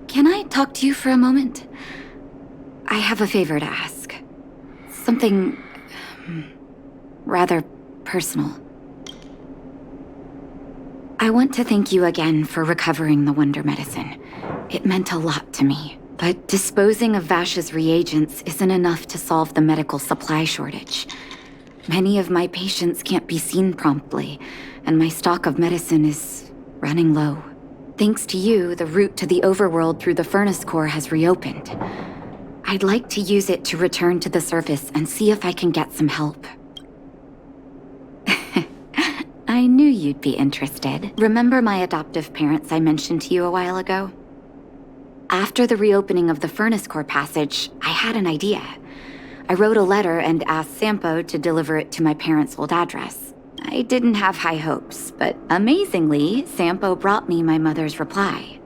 can I talk to you for a moment? I have a favor to ask. Something rather personal. I want to thank you again for recovering the Wonder Medicine. It meant a lot to me. But disposing of Vash's reagents isn't enough to solve the medical supply shortage. Many of my patients can't be seen promptly, and my stock of medicine is running low. Thanks to you, the route to the overworld through the furnace core has reopened. I'd like to use it to return to the surface and see if I can get some help. I knew you'd be interested. Remember my adoptive parents I mentioned to you a while ago? After the reopening of the furnace core passage, I had an idea. I wrote a letter and asked Sampo to deliver it to my parents' old address. I didn't have high hopes, but amazingly, Sampo brought me my mother's reply.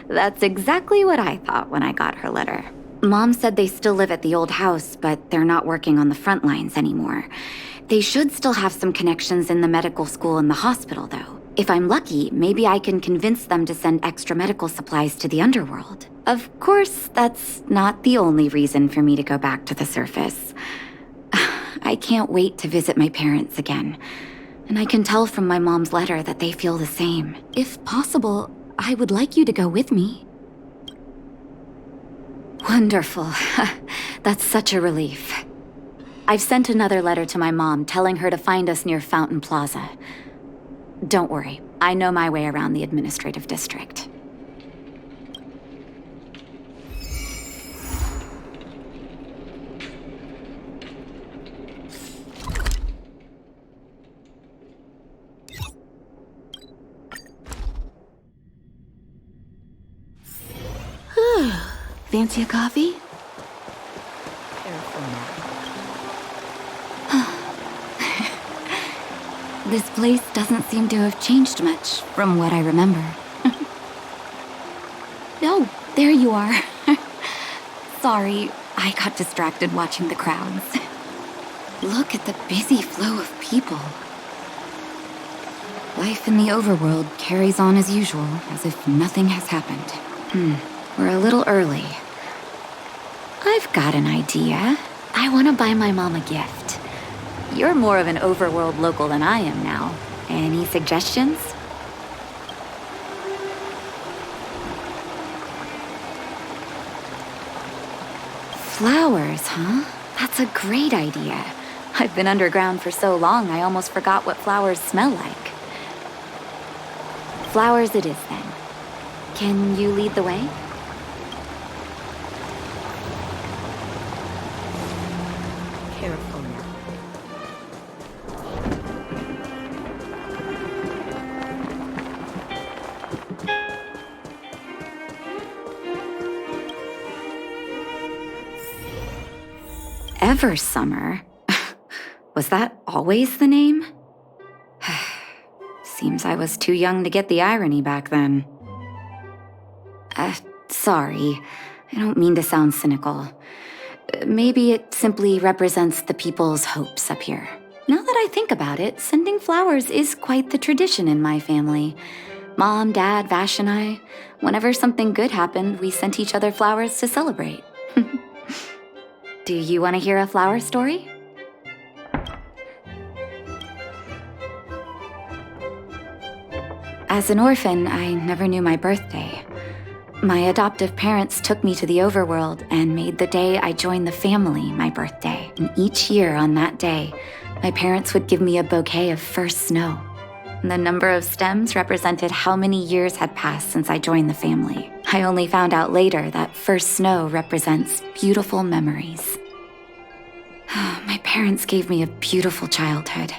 That's exactly what I thought when I got her letter. Mom said they still live at the old house, but they're not working on the front lines anymore. They should still have some connections in the medical school and the hospital, though. If I'm lucky, maybe I can convince them to send extra medical supplies to the underworld. Of course, that's not the only reason for me to go back to the surface. I can't wait to visit my parents again. And I can tell from my mom's letter that they feel the same. If possible, I would like you to go with me. Wonderful. That's such a relief. I've sent another letter to my mom telling her to find us near Fountain Plaza. Don't worry, I know my way around the administrative district. Fancy a coffee? Careful now. This place doesn't seem to have changed much from what I remember. Oh, there you are. Sorry, I got distracted watching the crowds. Look at the busy flow of people. Life in the overworld carries on as usual, as if nothing has happened. We're a little early. I've got an idea. I want to buy my mom a gift. You're more of an overworld local than I am now. Any suggestions? Flowers, huh? That's a great idea. I've been underground for so long, I almost forgot what flowers smell like. Flowers it is, then. Can you lead the way? Careful now. Eversummer? Was that always the name? Seems I was too young to get the irony back then. Sorry. I don't mean to sound cynical. Maybe it simply represents the people's hopes up here. Now that I think about it, sending flowers is quite the tradition in my family. Mom, Dad, Vash, and I, whenever something good happened, we sent each other flowers to celebrate. Do you want to hear a flower story? As an orphan, I never knew my birthday. My adoptive parents took me to the overworld and made the day I joined the family my birthday. And each year on that day, my parents would give me a bouquet of first snow. And the number of stems represented how many years had passed since I joined the family. I only found out later that first snow represents beautiful memories. My parents gave me a beautiful childhood,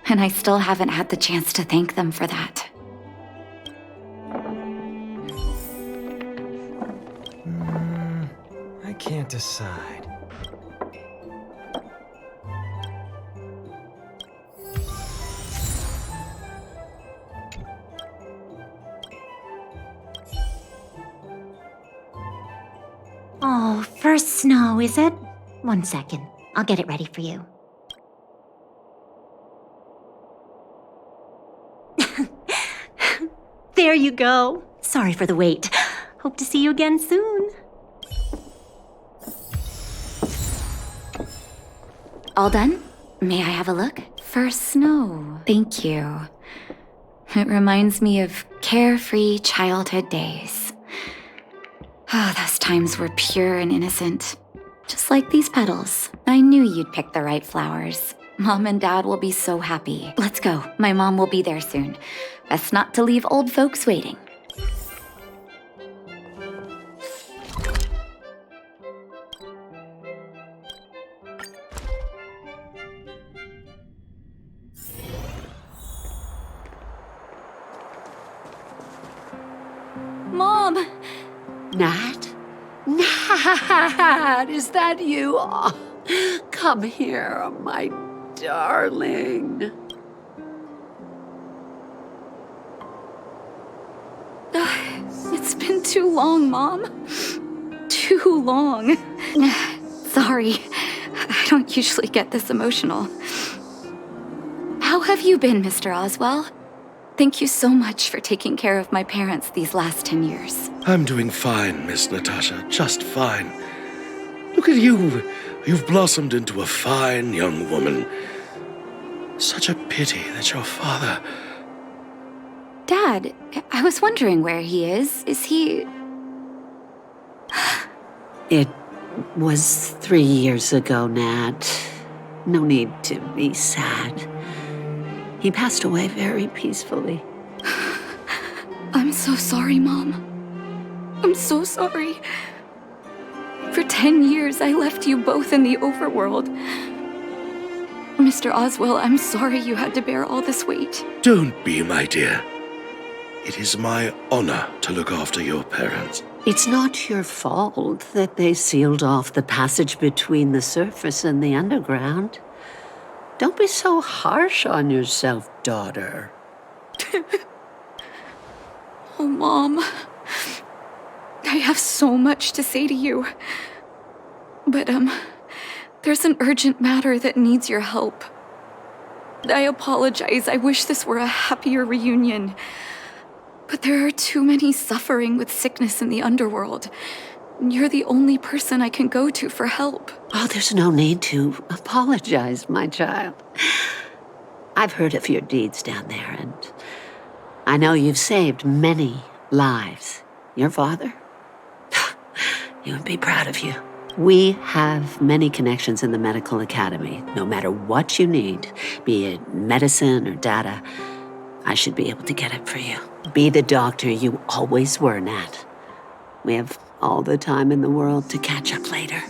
and I still haven't had the chance to thank them for that. I can't decide. Oh, first snow, is it? 1 second. I'll get it ready for you. there you go. Sorry for the wait. Hope to see you again soon. All done? May I have a look? First snow. Thank you. It reminds me of carefree childhood days. Ah, those times were pure and innocent. Just like these petals. I knew you'd pick the right flowers. Mom and Dad will be so happy. Let's go. My mom will be there soon. Best not to leave old folks waiting. Mom! Nat? Nat, is that you? Oh, come here, my darling. It's been too long, Mom. Too long. Sorry, I don't usually get this emotional. How have you been, Mr. Oswell? Thank you so much for taking care of my parents these last 10 years. I'm doing fine, Miss Natasha, just fine. Look at you. You've blossomed into a fine young woman. Such a pity that your father... Dad, I was wondering where he is. Is he... It was 3 years ago, Nat. No need to be sad. He passed away very peacefully. I'm so sorry, Mom. I'm so sorry. For 10 years, I left you both in the overworld. Mr. Oswell, I'm sorry you had to bear all this weight. Don't be, my dear. It is my honor to look after your parents. It's not your fault that they sealed off the passage between the surface and the underground. Don't be so harsh on yourself, daughter. Oh, Mom. I have so much to say to you. But, there's an urgent matter that needs your help. I apologize. I wish this were a happier reunion. But there are too many suffering with sickness in the underworld. You're the only person I can go to for help. Oh, there's no need to apologize, my child. I've heard of your deeds down there, and I know you've saved many lives. Your father? He would be proud of you. We have many connections in the medical academy. No matter what you need, be it medicine or data, I should be able to get it for you. Be the doctor you always were, Nat. We have all the time in the world to catch up later.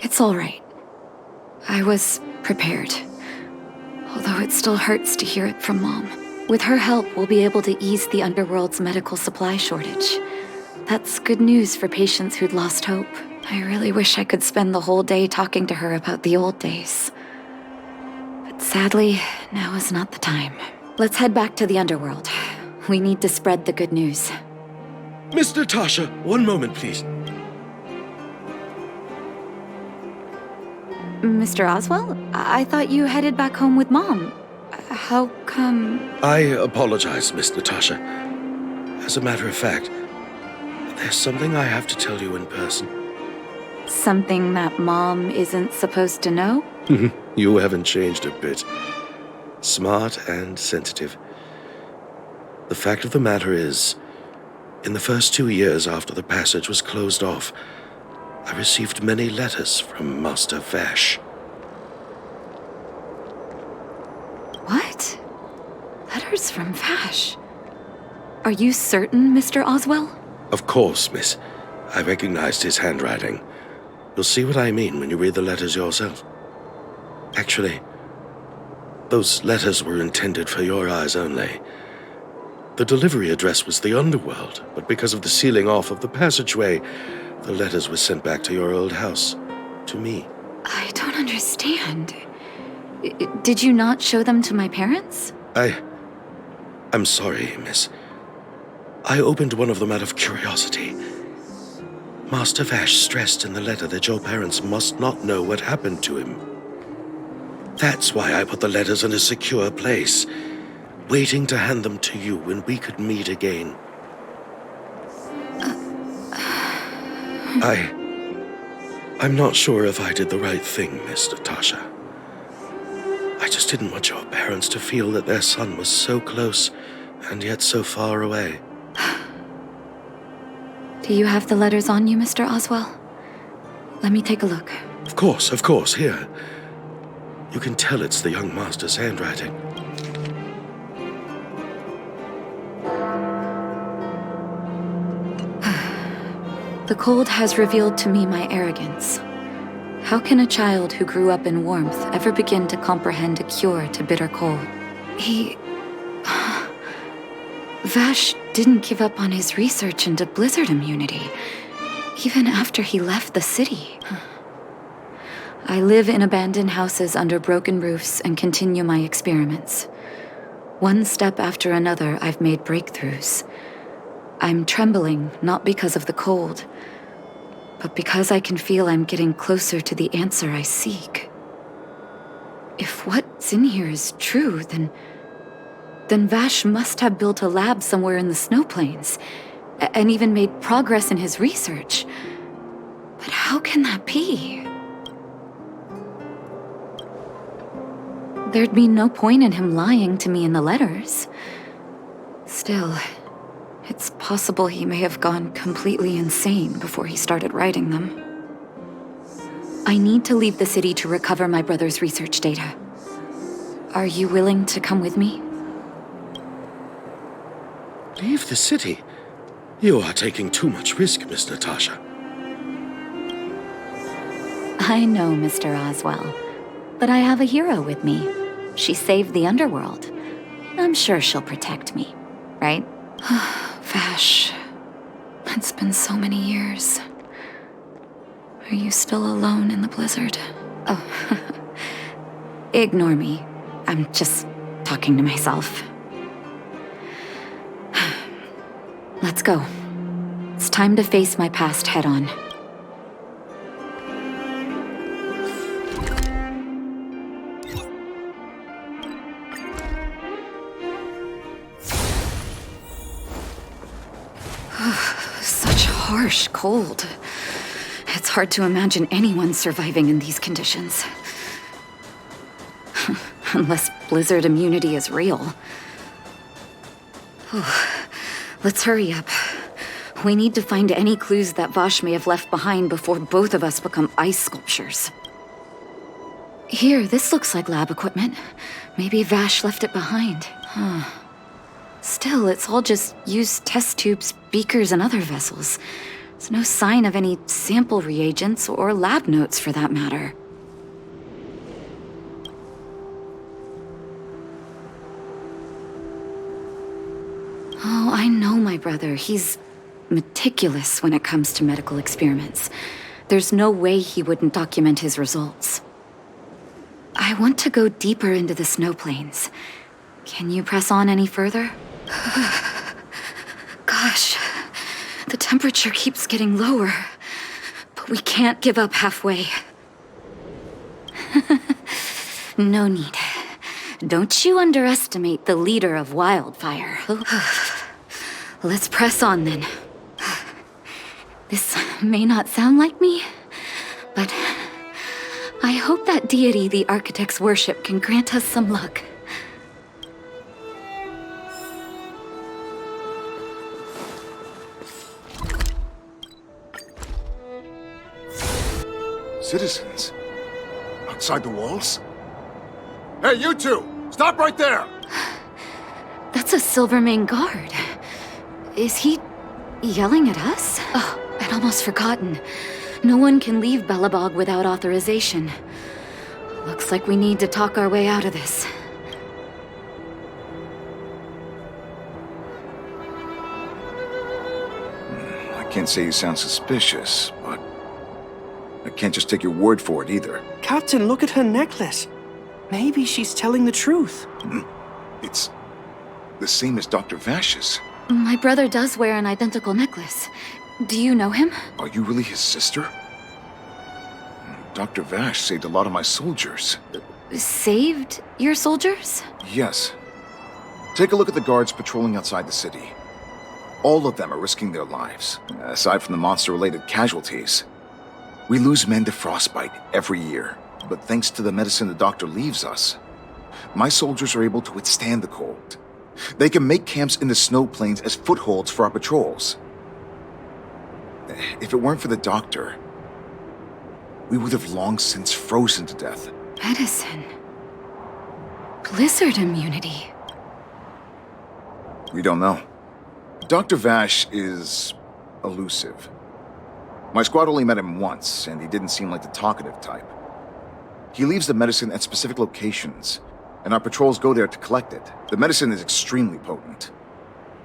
It's all right. I was prepared. Although it still hurts to hear it from Mom. With her help, we'll be able to ease the underworld's medical supply shortage. That's good news for patients who'd lost hope. I really wish I could spend the whole day talking to her about the old days. But sadly, now is not the time. Let's head back to the underworld. We need to spread the good news. Miss Natasha, one moment, please. Mr. Oswell? I thought you headed back home with Mom. How come... I apologize, Miss Natasha. As a matter of fact, there's something I have to tell you in person. Something that Mom isn't supposed to know? You haven't changed a bit. Smart and sensitive. The fact of the matter is, in the first 2 years after the passage was closed off, I received many letters from Master Vash. What? Letters from Vash? Are you certain, Mr. Oswell? Of course, miss. I recognized his handwriting. You'll see what I mean when you read the letters yourself. Actually, those letters were intended for your eyes only. The delivery address was the underworld, but because of the sealing off of the passageway, the letters were sent back to your old house, to me. I don't understand. Did you not show them to my parents? I'm sorry, miss. I opened one of them out of curiosity. Master Vash stressed in the letter that your parents must not know what happened to him. That's why I put the letters in a secure place, waiting to hand them to you when we could meet again. I'm not sure if I did the right thing, Miss Natasha. I just didn't want your parents to feel that their son was so close and yet so far away. Do you have the letters on you, Mr. Oswell? Let me take a look. Of course, here. You can tell it's the young master's handwriting. The cold has revealed to me my arrogance. How can a child who grew up in warmth ever begin to comprehend a cure to bitter cold? Vash didn't give up on his research into blizzard immunity, even after he left the city. I live in abandoned houses under broken roofs and continue my experiments. One step after another, I've made breakthroughs. I'm trembling, not because of the cold, but because I can feel I'm getting closer to the answer I seek. If what's in here is true, then Vash must have built a lab somewhere in the snow plains, and even made progress in his research. But how can that be? There'd be no point in him lying to me in the letters. Still, it's possible he may have gone completely insane before he started writing them. I need to leave the city to recover my brother's research data. Are you willing to come with me? Leave the city? You are taking too much risk, Miss Natasha. I know, Mr. Oswell, but I have a hero with me. She saved the underworld. I'm sure she'll protect me, right? Vash, it's been so many years. Are you still alone in the blizzard? Oh, ignore me. I'm just talking to myself. Let's go. It's time to face my past head-on. Such harsh cold. It's hard to imagine anyone surviving in these conditions. Unless blizzard immunity is real. Let's hurry up. We need to find any clues that Vash may have left behind before both of us become ice sculptures. Here, this looks like lab equipment. Maybe Vash left it behind. Still, it's all just used test tubes, beakers, and other vessels. There's no sign of any sample reagents or lab notes for that matter. Oh, I know my brother. He's meticulous when it comes to medical experiments. There's no way he wouldn't document his results. I want to go deeper into the snow plains. Can you press on any further? Gosh, the temperature keeps getting lower, but we can't give up halfway. No need. Don't you underestimate the leader of Wildfire. Let's press on then. This may not sound like me, but I hope that deity the architects worship can grant us some luck. Citizens? Outside the walls? Hey, you two! Stop right there! That's a Silvermane guard. Is he yelling at us? Oh, I'd almost forgotten. No one can leave Belobog without authorization. Looks like we need to talk our way out of this. I can't say you sound suspicious, but I can't just take your word for it either. Captain, look at her necklace. Maybe she's telling the truth. It's the same as Dr. Vash's. My brother does wear an identical necklace. Do you know him? Are you really his sister? Dr. Vash saved a lot of my soldiers. Saved your soldiers? Yes. Take a look at the guards patrolling outside the city. All of them are risking their lives, aside from the monster-related casualties. We lose men to frostbite every year, but thanks to the medicine the doctor leaves us, my soldiers are able to withstand the cold. They can make camps in the snow plains as footholds for our patrols. If it weren't for the doctor, we would have long since frozen to death. Medicine. Blizzard immunity. We don't know. Dr. Vash is elusive. My squad only met him once, and he didn't seem like the talkative type. He leaves the medicine at specific locations, and our patrols go there to collect it. The medicine is extremely potent.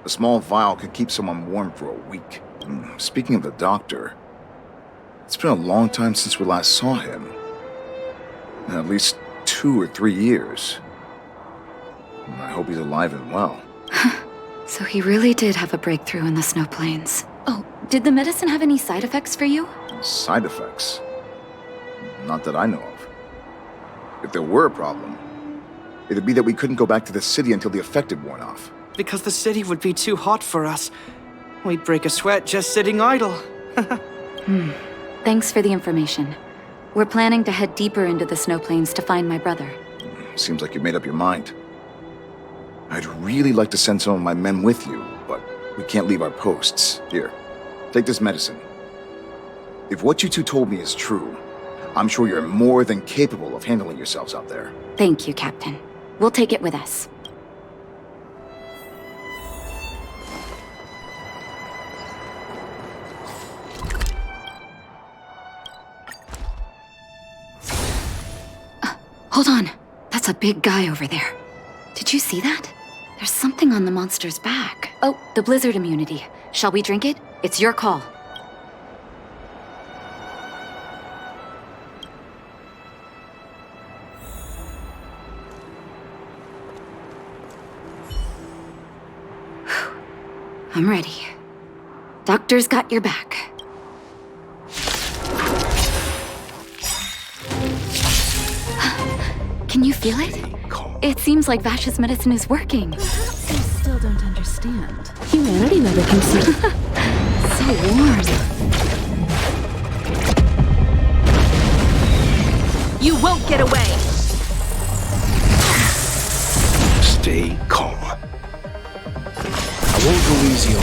A small vial could keep someone warm for a week. Speaking of the doctor, it's been a long time since we last saw him. At least 2 or 3 years. I hope he's alive and well. So he really did have a breakthrough in the snow plains. Oh, did the medicine have any side effects for you? Side effects? Not that I know of. If there were a problem, it'd be that we couldn't go back to the city until the effect had worn off. Because the city would be too hot for us. We'd break a sweat just sitting idle. Thanks for the information. We're planning to head deeper into the snow plains to find my brother. Seems like you made up your mind. I'd really like to send some of my men with you, but we can't leave our posts. Here, take this medicine. If what you two told me is true, I'm sure you're more than capable of handling yourselves out there. Thank you, Captain. We'll take it with us. Hold on. That's a big guy over there. Did you see that? There's something on the monster's back. Oh, the blizzard immunity. Shall we drink it? It's your call. I'm ready. Doctor's got your back. Can you feel it? It seems like Vash's medicine is working. Perhaps you still don't understand. Humanity never considered. So warm. You won't get away! Stay calm. I won't go easy on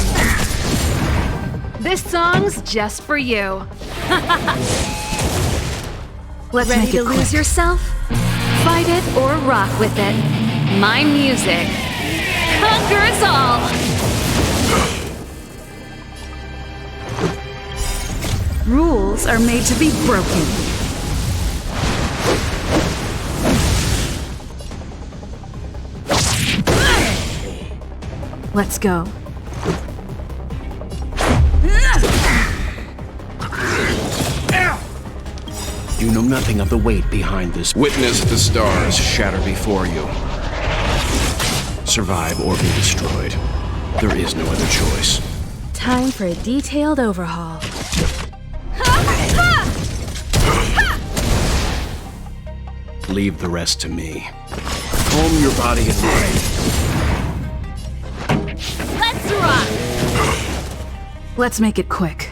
you. This song's just for you. Let's Ready make it to lose quick. yourself? Fight it or rock with it. My music conquers all! Rules are made to be broken. Let's go. You know nothing of the weight behind this. Witness the stars shatter before you. Survive or be destroyed. There is no other choice. Time for a detailed overhaul. Leave the rest to me. Calm your body and mind. Let's rock! Let's make it quick.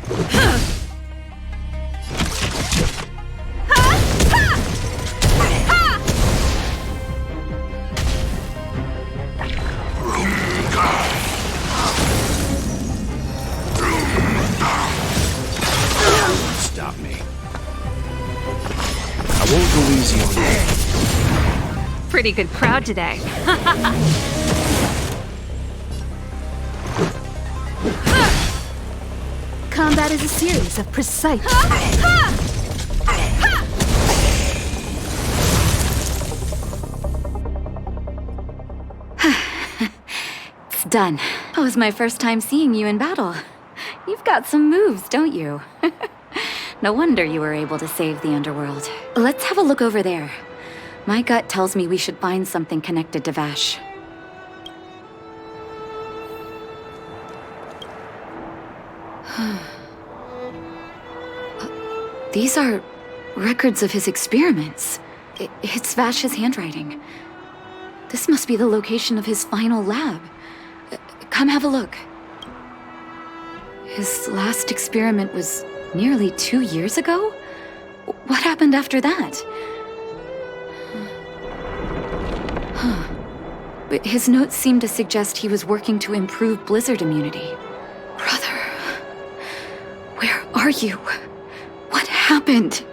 Stop me. I won't go easy on you. Pretty good crowd today. Combat is a series of precise... It's done. That was my first time seeing you in battle. You've got some moves, don't you? No wonder you were able to save the underworld. Let's have a look over there. My gut tells me we should find something connected to Vash. These are records of his experiments. It's Vash's handwriting. This must be the location of his final lab. Come have a look. His last experiment was nearly 2 years ago? What happened after that? But his notes seem to suggest he was working to improve blizzard immunity. Brother, where are you? What happened?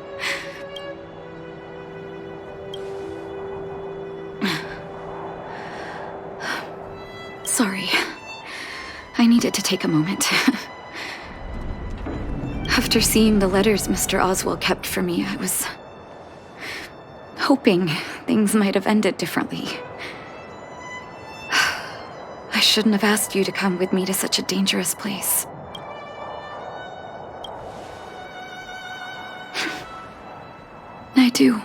Sorry. I needed to take a moment. After seeing the letters Mr. Oswald kept for me, I was hoping things might have ended differently. I shouldn't have asked you to come with me to such a dangerous place. I do.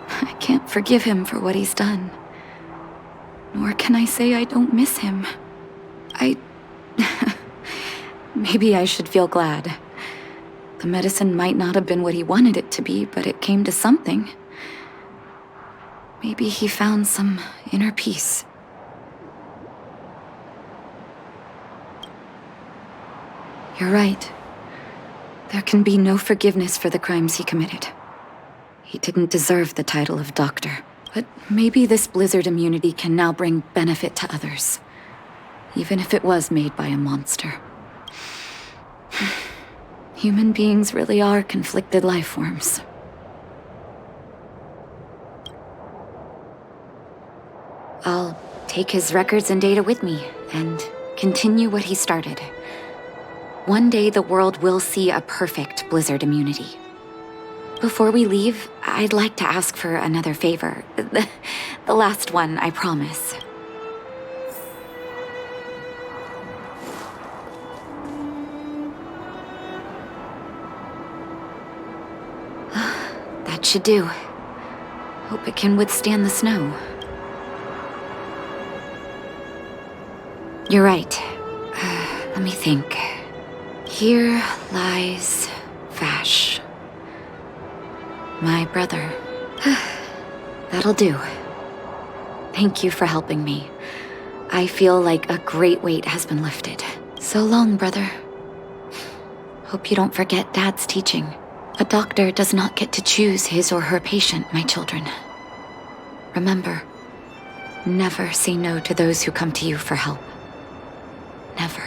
I can't forgive him for what he's done. Nor can I say I don't miss him. Maybe I should feel glad. The medicine might not have been what he wanted it to be, but it came to something. Maybe he found some inner peace. You're right. There can be no forgiveness for the crimes he committed. He didn't deserve the title of doctor. But maybe this blizzard immunity can now bring benefit to others. Even if it was made by a monster. Human beings really are conflicted life forms. I'll take his records and data with me, and continue what he started. One day the world will see a perfect blizzard immunity. Before we leave, I'd like to ask for another favor. The last one, I promise. That should do. Hope it can withstand the snow. You're right. Let me think. Here lies Vash. My brother. That'll do. Thank you for helping me. I feel like a great weight has been lifted. So long, brother. Hope you don't forget Dad's teaching. A doctor does not get to choose his or her patient, my children. Remember, never say no to those who come to you for help. Never.